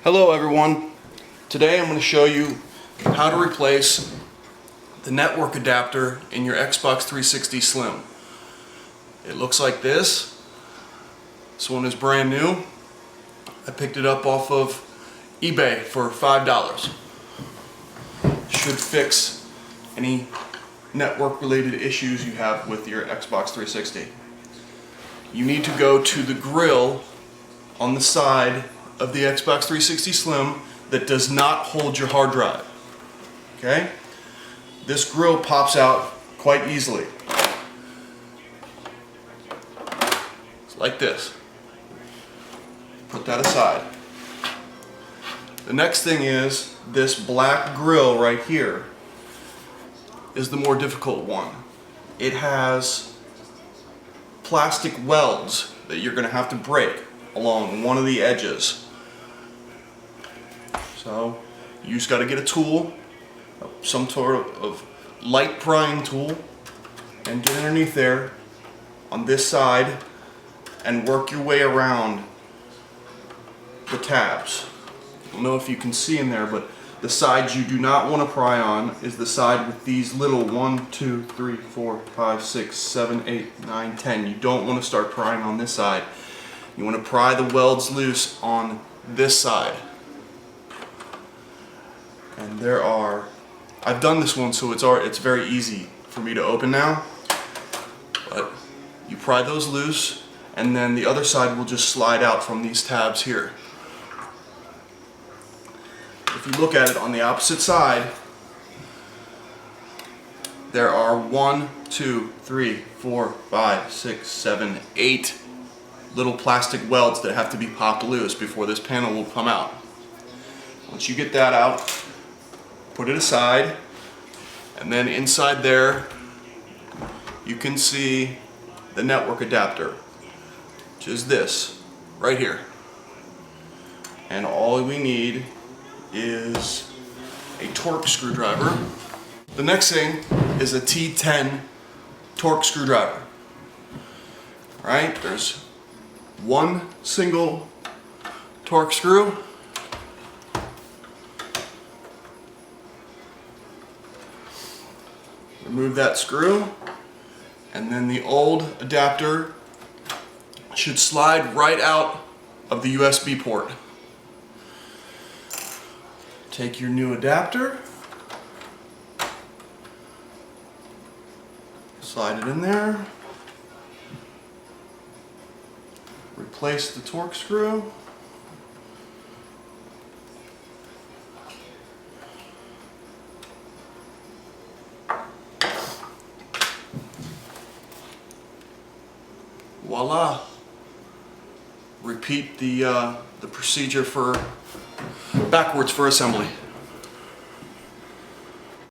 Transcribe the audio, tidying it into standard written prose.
Hello everyone. Today I'm going to show you how to replace the network adapter in your Xbox 360 Slim. It looks like this. This one is brand new. I picked it up off of eBay for $5. Should fix any network related issues you have with your Xbox 360. You need to go to the grill on the side of the Xbox 360 Slim that does not hold your hard drive. Okay? This grill pops out quite easily. It's like this. Put that aside. The next thing is this black grill right here is the more difficult one. It has plastic welds that you're going to have to break along one of the edges. So you just got to get a tool, some sort of light prying tool, and get underneath there on this side and work your way around the tabs. I don't know if you can see in there, but the sides you do not want to pry on is the side with these little 1, 2, 3, 4, 5, 6, 7, 8, 9, 10. You don't want to start prying on this side. You want to pry the welds loose on this side. And there are, I've done this one so it's very easy for me to open now. But you pry those loose and then the other side will just slide out from these tabs here. If you look at it on the opposite side, there are 1, 2, 3, 4, 5, 6, 7, 8 little plastic welds that have to be popped loose before this panel will come out. Once you get that out, put it aside, and then inside there you can see the network adapter, which is this right here. And all we need is a Torx screwdriver. The next thing is a T10 Torx screwdriver. Alright, there's one single Torx screw. Remove that screw, and then the old adapter should slide right out of the USB port. Take your new adapter, slide it in there, replace the Torx screw, voila. Repeat the procedure backwards for assembly.